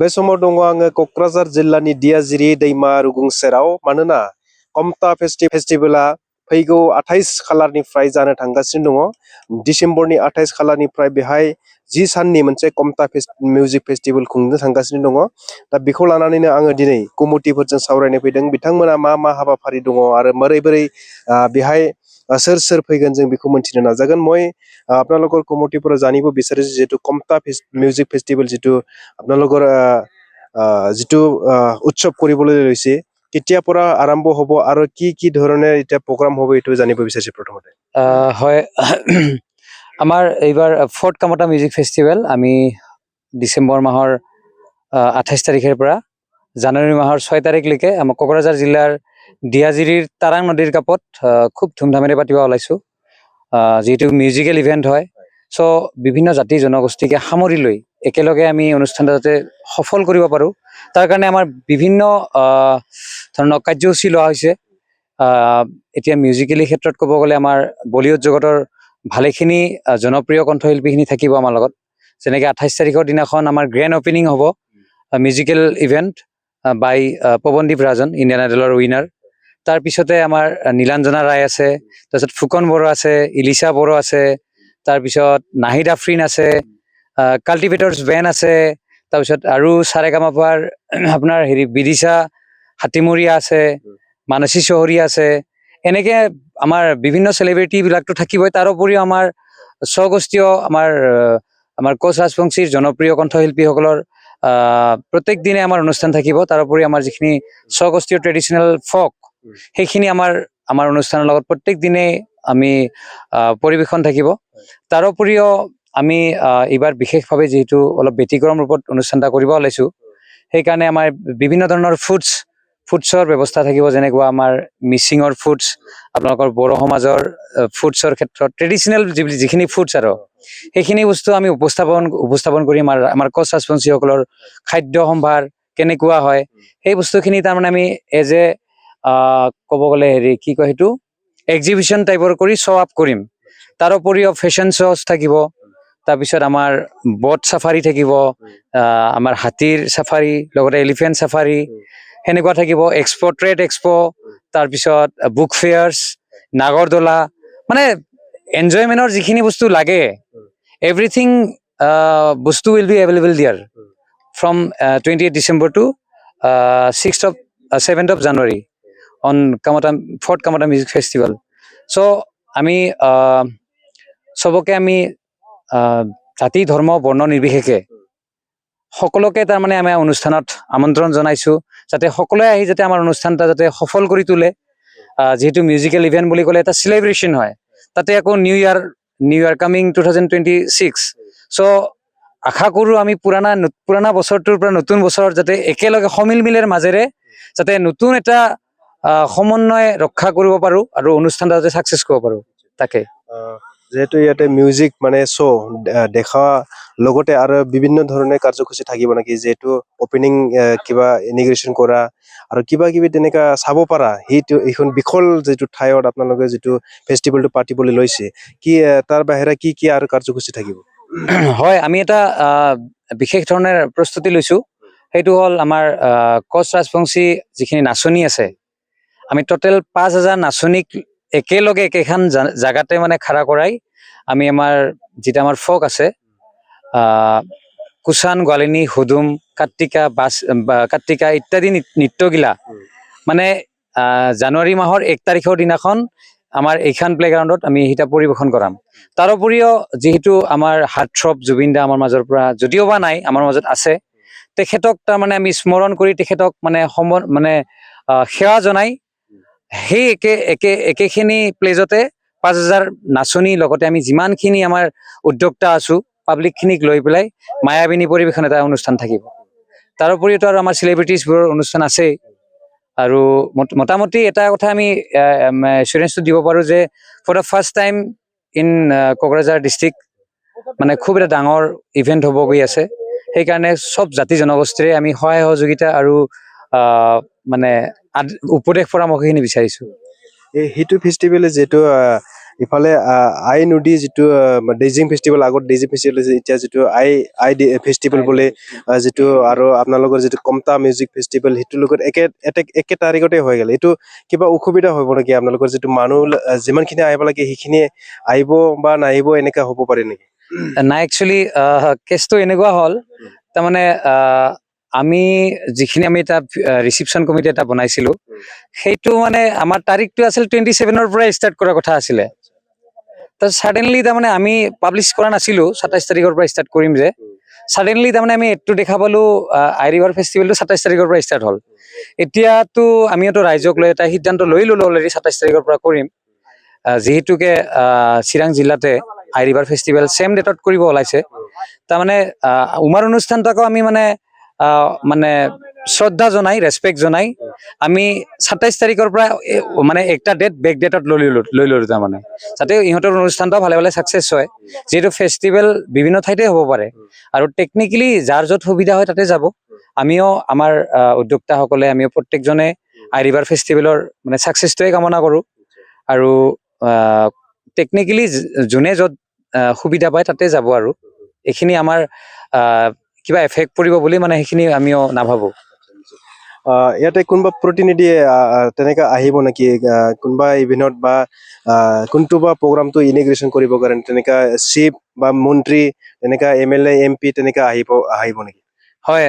बे समाव दङ आङो क'क्राझार जिल्लानि दियाजिरि दैमा रुगुं सेराव मानोना कमता फेस्टिभेला फैगौ 28 खालारनिफ्राय जानो थांगासिनो दङ डिसेम्बरनि 28 खालारनिफ्राय बेहाय 10 साननि मोनसे कमता मिउजिक फेस्टिभेल खुंनो थांगासिनो दङ दा बेखौ लानानैनो आङो दिनै कमिटिफोरजों सावरायनो फैदों बिथांमोना मा हाबाफारि दङ आरो बोरै बेहाय सोर फैगोन जों बेखौ मोनथिनो नाजागोन মই আপোনালোকৰ কমিটিৰ পৰা জানিব বিচাৰিছো যেটো কমতা মিউজিক ফেষ্টিভেল যেটো আপোনালোকৰ যেটো উৎসৱ কৰিবলৈ লৈছে কেতিয়া পৰা আৰম্ভ হ'ব আৰু কি ধৰণে এটা প্ৰগ্ৰাম হ'ব এটো জানিব বিচাৰিছো প্ৰথমতে হয় আমাৰ এইবাৰ ফৰ্থ কামতা মিউজিক ফেষ্টিভেল আমি ডিসেম্বৰ মাহৰ 28 তাৰিখৰ পৰা জানুৱাৰী মাহৰ 6 তাৰিখলৈকে আমাৰ কোকৰাঝাৰ জিলাৰ দিয়াজিৰিৰ তাৰাং নদীৰ কাপত খুব ধুমধামেৰে পাতিব ওলাইছো যেটো মিউজিক্যাল ইভেন্ট হয় সো বিভিন্ন জাতি জনগোষ্ঠীকে সামৰি লৈ একেলগে আমি অনুষ্ঠানটো যাতে সফল কৰিব পাৰো তাৰ কাৰণে আমাৰ বিভিন্ন ধৰণৰ কাৰ্যসূচী লোৱা হৈছে এতিয়া মিউজিক্যালি ক্ষেত্ৰত ক'ব গ'লে আমাৰ বলিউড জগতৰ ভালেখিনি জনপ্ৰিয় কণ্ঠশিল্পীখিনি থাকিব আমাৰ লগত যেনেকৈ 28 তাৰিখৰ দিনাখন আমাৰ গ্ৰেণ্ড অপেনিং হ'ব মিউজিক্যাল ইভেন্ট বাই পৱনদীপ ৰাজন ইণ্ডিয়ান আইডলৰ উইনাৰ তাৰ পিছতে আমাৰ নীলাঞ্জনা ৰায় আছে তাৰপিছত ফুকন বড়ো আছে ইলিশা বড়ো আছে তাৰপিছত নাহিদ আফৰিন আছে কাল্টিভেটৰ্ছ বেন আছে তাৰপিছত আৰু সাৰেগামাপাৰ আপোনাৰ হেৰি বিদিশা হাতিমুৰিয়া আছে মানসী চহৰীয়া আছে এনেকে আমাৰ বিভিন্ন সেলিব্ৰিটি বিলাকটো থাকিবই তাৰ উপৰিও আমাৰ স্বগোষ্ঠীয় আমাৰ কোচ ৰাজবংশীৰ জনপ্ৰিয় কণ্ঠশিল্পীসকলৰ প্ৰত্যেক দিনে আমাৰ অনুষ্ঠান থাকিব তাৰ উপৰি আমাৰ যিখিনি স্বগোষ্ঠীয় ট্ৰেডিশনেল ফক সেইখিনি আমাৰ অনুষ্ঠানৰ লগত প্ৰত্যেক দিনে আমি পৰিবেশন থাকিব তাৰ উপৰিও আমি এইবাৰ বিশেষভাৱে যেহেতু অলপ ব্যতিক্ৰম ৰূপত অনুষ্ঠানটা কৰিব ওলাইছো সেইকাৰণে আমাৰ বিভিন্ন ধৰণৰ ফুডছৰ ব্যৱস্থা থাকিব যেনেকুৱা আমাৰ মিচিঙৰ ফুডছ আপোনালোকৰ বড়ো সমাজৰ ফুডছৰ ক্ষেত্ৰত ট্ৰেডিশনেল যিখিনি ফুডছ আৰু সেইখিনি বস্তু আমি উপস্থাপন কৰি আমাৰ কোচ ৰাজবংশীসকলৰ খাদ্য সম্ভাৰ কেনেকুৱা হয় সেই বস্তুখিনি তাৰমানে আমি এজ এ ক'ব গ'লে হেৰি কি কয় সেইটো এক্সিবিশন টাইপৰ কৰি শ্ব' আপ কৰিম তাৰ উপৰিও ফেশ্বন শ্ব'জ থাকিব তাৰপিছত আমাৰ বট চাফাৰী থাকিব আমাৰ হাতীৰ চাফাৰী লগতে এলিফেণ্ট চাফাৰী সেনেকুৱা থাকিব ট্ৰেড এক্সপো তাৰপিছত বুক ফেয়াৰ্ছ নাগৰদোলা মানে এনজয়মেণ্টৰ যিখিনি বস্তু লাগে এভৰিথিং বস্তু উইল বি এভেইলেবল দিয়াৰ from 28 December to 7th of January on fourth Kamata Music Festival. So আমি সবকে আমি জাতি ধৰ্ম বৰ্ণ নিৰ্বিশেষে সকলোকে তাৰমানে আমি অনুষ্ঠানত আমন্ত্ৰণ জনাইছো যাতে সকলোৱে আহি যাতে আমাৰ অনুষ্ঠানটা যাতে সফল কৰি তোলে যেহেতু মিউজিক্যাল ইভেন্ট বুলি ক'লে এটা সেলিব্ৰেশন হয় তাতে আকৌ নিউ ইয়াৰ কামিং 2026 সো আশা কৰো আমি পুৰানা বছৰটোৰ পৰা নতুন বছৰ যাতে একেলগে সমিল মিলেৰ মাজেৰে যাতে নতুন এটা সমন্বয় ৰক্ষা কৰিব পাৰো আৰু অনুষ্ঠানটা যাতে সাকসেস কৰিব পাৰো তাকে যেহেতু ইয়াতে মিউজিক মানে শ্ব' দেখা লগতে আৰু বিভিন্ন ধৰণে কাৰ্যসূচী থাকিব নেকি যেহেতু অপেনিং কিবা ইনিগ্ৰেশ্যন কৰা আৰু কিবা তেনেকা চাব পাৰা সেইটো এইখন বিখল যেটো ঠাইত আপোনালোকে যেটো ফেষ্টিভেলটো পাতিবলৈ লৈছে কি তাৰ বাহিৰে কি আৰু কাৰ্যসূচী থাকিব হয় আমি এটা বিশেষ ধৰণৰ প্ৰস্তুতি লৈছো সেইটো হ'ল আমাৰ কোচ ৰাজবংশী যিখিনি নাচনী আছে আমি টোটেল 5000 নাচনীক একেলগে একেখন জায়গাতে মানে খাৰা কৰাই আমি আমাৰ যেটা আমাৰ ফক আছে কুশান গোৱালিনী হুদুম কাৰ্তিকা ইত্যাদি নৃত্যগিলা মানে জানুৱাৰী মাহৰ 1 তাৰিখৰ দিনাখন আমাৰ এইখান প্লেগ্ৰাউণ্ডত আমি হিটা পৰিবেশন কৰাম তাৰ উপৰিও যেহেতু আমাৰ হাৰ্টথ্ৰব জুবিন দা আমাৰ মাজৰ পৰা যদিও বা নাই আমাৰ মাজত আছে তেখেতক তাৰমানে আমি স্মৰণ কৰি তেখেতক মানে সেৱা জনাই সেই একেখিনি প্লেজতে 5000 নাচনী লগতে আমি যিমানখিনি আমাৰ উদ্যোক্তা আছো পাব্লিক খিনিক লৈ পেলাই মায়াবিনী পৰিবেশন এটা অনুষ্ঠান থাকিব তাৰ উপৰিও আৰু আমাৰ সেলিব্ৰিটিজবোৰৰ অনুষ্ঠান আছে আৰু মোটামুটি এটা কথা আমি এছুৰেন্সটো দিব পাৰো যে for the first time in Kokrajhar district মানে খুব এটা ডাঙৰ ইভেন্ট হ'ব গৈ আছে সেইকাৰণে সব জাতি জনগোষ্ঠীৰে আমি সহায় সহযোগিতা আৰু মানে উপদেশ পৰামৰ্শখিনি বিচাৰিছো এই হিটু ফেষ্টিভেলে যেটো ইফালে আই নদী যিটো ডেইজিং ফেষ্টিভেল আগত ডেইজিং ফেষ্টিভেল এতিয়া যিটো আই ফেষ্টিভেল বুলি যিটো আৰু আপোনালোকৰ যিটো কমতা মিউজিক ফেষ্টিভেল সেইটোৰ লগত একে তাৰিখতে হৈ গ'ল এইটো কিবা অসুবিধা হ'ব নেকি আপোনালোকৰ যিটো মানুহ যিমানখিনি আহিব লাগে সেইখিনি আহিব বা নাহিব এনেকা হ'ব পাৰে নেকি নাই একচুৱেলি কেছটো এনেকুৱা হ'ল তাৰমানে আমি যিখিনি আমি এটা ৰিচিপশ্যন কমিটি এটা বনাইছিলো সেইটো মানে আমাৰ তাৰিখটো আছিল 27 পৰাই ষ্টাৰ্ট কৰাৰ কথা আছিলে তো ছাডেনলি তাৰমানে আমি পাব্লিছ কৰা নাছিলো 27 তাৰিখৰ পৰা ষ্টাৰ্ট কৰিম যে ছাডেনলি তাৰমানে আমি এইটো দেখা পালো আই ৰিভাৰ ফেষ্টিভেলটো 27 তাৰিখৰ পৰা ষ্টাৰ্ট হ'ল এতিয়াতো আমিতো ৰাইজক লৈ এটা সিদ্ধান্ত লৈ ল'লো অলৰেডি 27 তাৰিখৰ পৰা কৰিম যিহেতুকে চিৰাং জিলাতে আই ৰিভাৰ ফেষ্টিভেল ছেম ডেটত কৰিব ওলাইছে তাৰমানে উমাৰ অনুষ্ঠানটো আকৌ আমি মানে শ্ৰদ্ধা জনাই ৰেচপেক্ট জনাই আমি 27 তাৰিখৰ পৰা মানে একটা ডেট বেক ডেটত লৈ ললো তাৰমানে যাতে ইহঁতৰ অনুষ্ঠানটো ভালে ভালে ছাকচেছ হয় যিহেতু ফেষ্টিভেল বিভিন্ন ঠাইতে হ'ব পাৰে আৰু টেকনিকেলি যাৰ য'ত সুবিধা হয় তাতে যাব আমিও আমাৰ উদ্যোক্তাসকলে আমিও প্ৰত্যেকজনে আই ৰিভাৰ ফেষ্টিভেলৰ মানে ছাকচেছটোৱে কামনা কৰোঁ আৰু টেকনিকেলি যোনে য'ত সুবিধা পায় তাতে যাব আৰু এইখিনি আমাৰ কিবা এফেক্ট পৰিব বুলি মানে সেইখিনি আমিও নাভাবোঁ ইয়াতে কোনোবা প্ৰতিনিধি তেনেকা আহিব নেকি কোনোবা ইভেন্টত বা কোনটো বা প্ৰগ্ৰামটো ইনিগ্ৰেশ্যন কৰিব কাৰণে তেনেকা চিফ বা মন্ত্ৰী তেনেকা MLA MP তেনেকা আহিব নেকি হয়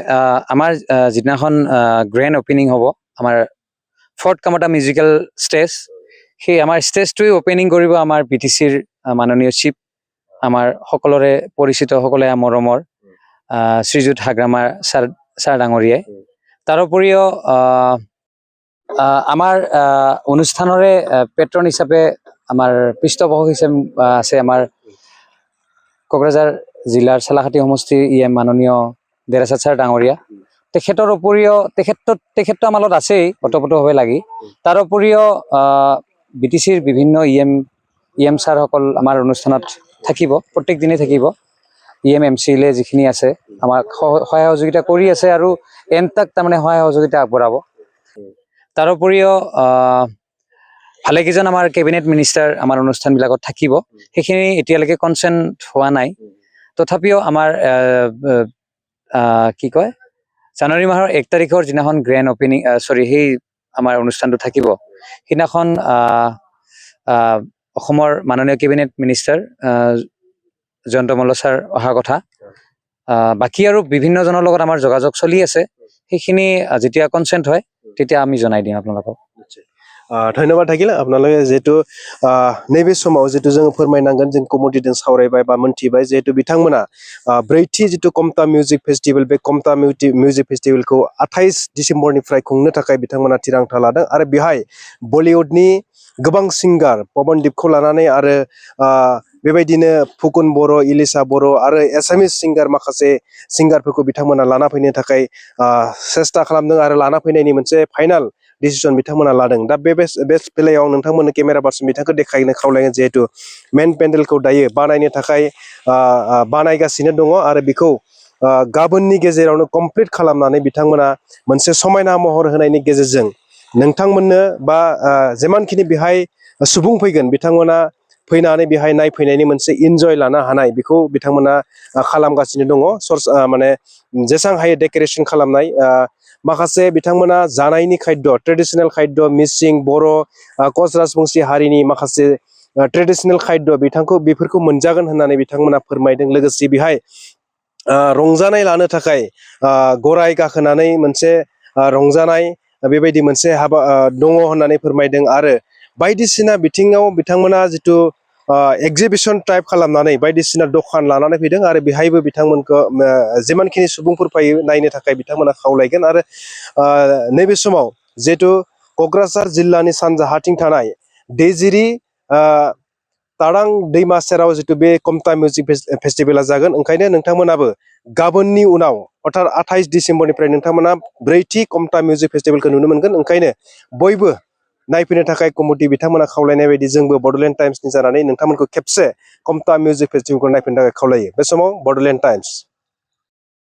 আমাৰ যিদিনাখন গ্ৰেণ্ড অপেনিং হ'ব আমাৰ ফৰ্থ কামাতা মিউজিকেল ষ্টেজ সেই আমাৰ ষ্টেজটোৱে অপেনিং কৰিব আমাৰ BTCৰ মাননীয় চিফ আমাৰ সকলোৰে পৰিচিত সকলোৱে মৰমৰ শ্ৰীযুত হাগ্ৰামাৰ ছাৰ ডাঙৰীয়াই তাৰোপৰিও আমাৰ অনুষ্ঠানৰে পেট্ৰন হিচাপে আমাৰ পৃষ্ঠপোষক হিচাপে আছে আমাৰ কোকৰাঝাৰ জিলাৰ চালাখাটি সমষ্টিৰ EM মাননীয় দেৰাচাঁদ ছাৰ ডাঙৰীয়া তেখেতৰ উপৰিও তেখেতটো আমাৰ লগত আছেই ওতপ্ৰোতভাৱে লাগি তাৰ উপৰিও BTCৰ বিভিন্ন EM ছাৰসকল আমাৰ অনুষ্ঠানত থাকিব প্ৰত্যেক দিনে থাকিব EM MCLA যিখিনি আছে আমাক সহায় সহযোগিতা কৰি আছে আৰু এনটাক তাৰমানে সহায় সহযোগিতা আগবঢ়াব তাৰোপৰিও ভালেকেইজন আমাৰ কেবিনেট মিনিষ্টাৰ আমাৰ অনুষ্ঠানবিলাকত থাকিব সেইখিনি এতিয়ালৈকে কনচেণ্ট হোৱা নাই তথাপিও আমাৰ কি কয় জানুৱাৰী মাহৰ 1 তাৰিখৰ যিদিনাখন গ্ৰেণ্ড অপেনিং সেই আমাৰ অনুষ্ঠানটো থাকিব সেইদিনাখন অসমৰ মাননীয় cabinet minister Jayanta Malla sir অহাৰ কথা বাকী আৰু বিভিন্নজনৰ লগত আমাৰ যোগাযোগ চলি আছে সেইখিনি যেতিয়া কনচেণ্ট হয় তেতিয়া আমি জনাই দিম আপোনালোকক ধন্যবাদ থাকিল আপোনালোকে যিহেতু नैबे समाव जितु जों फोरमायनांगोन जों कमिटिजों सावरायबाय बा मोनथिबाय जिहेतु बिथांमोना ब्रैथि जितु कमता मिउजिक फेस्टिभेल बे कमता मिउजिक फेस्टिभेलखौ 28 डिसेम्बरनिफ्राय खुंनो थाखाय बिथांमोना थिरांथा लादों आरो बेहाय बलिउडनि गोबां सिंगार पवनदीपखौ लानानै आरो बेबायदिनो फुकुन बर' इलिसा बर' आरो एसामिस सिंगार माखासे सिंगारफोरखौ बिथांमोना लाना फैनो थाखाय सेस्था खालामदों आरो लाना फैनायनि मोनसे फाइनाल डिसिसन बिथांमोना लादों दा बे बेलायाव नोंथांमोननो केमेरा पार्सन बिथांखौ देखायनो खावलायगोन जिहेतु मेन पेन्डेलखौ दायो बानायनो थाखाय बानायगासिनो दङ आरो बेखौ गाबोननि गेजेरावनो कमप्लिट खालामनानै बिथांमोना मोनसे समायना महर होनायनि गेजेरजों नोंथांमोननो बा जेमानखिनि बेहाय सुबुं फैगोन बिथांमोना फैनानै बेहाय नायफैनायनि मोनसे इन्जय लानो हानाय बेखौ बिथांमोना खालामगासिनो दङ माने जेसां हायो डेक'रेसन खालामनाय माखासे बिथांमोना जानायनि खाद्य ट्रेडिशनेल खाद्य मिसिं बर' कच राजबंसि हारिनि माखासे ट्रेडिशनेल खाद्य बेफोरखौ मोनजागोन होननानै बिथांमोना फोरमायदों लोगोसे बेहाय रंजानाय लानो थाखाय गराय गाखोनानै मोनसे रंजानाय बेबायदि मोनसे हाबा दङ होननानै फोरमायदों आरो बायदिसिना बिथिङाव बिथांमोना जितु एगजिबिसन टाइप खालामनानै बायदिसिना दखान लानानै फैदों आरो बेहायबो बिथांमोनखौ जेमानखिनि सुबुंफोर फैयो नायनो थाखाय बिथांमोना खावलायगोन आरो नैबे समाव जिहेतु क'क्राझार जिल्लानि सानजाहाथिं थानाय दैजिरि तारां दैमा सेराव जितु बे कमता मिउजिक फेस्टिभेला जागोन ओंखायनो नोंथांमोनाबो गाबोननि उनाव अर्थात 28 डिसेम्बरनिफ्राय नोंथांमोना ब्रैथि कमता मिउजिक फेस्टिभेलखौ नुनो मोनगोन ओंखायनो बयबो नायफैनो थाखाय कमिटि बिथांमोना खावलायनाय बायदि जोंबो बड'लेण्ड टाइम्सनि जानानै नोंथांमोनखौ खेबसे कमता मिउजिक फेस्टिभेलखौ नायफैनो थाखाय खावलायो बे समाव बड'लेण्ड टाइम्स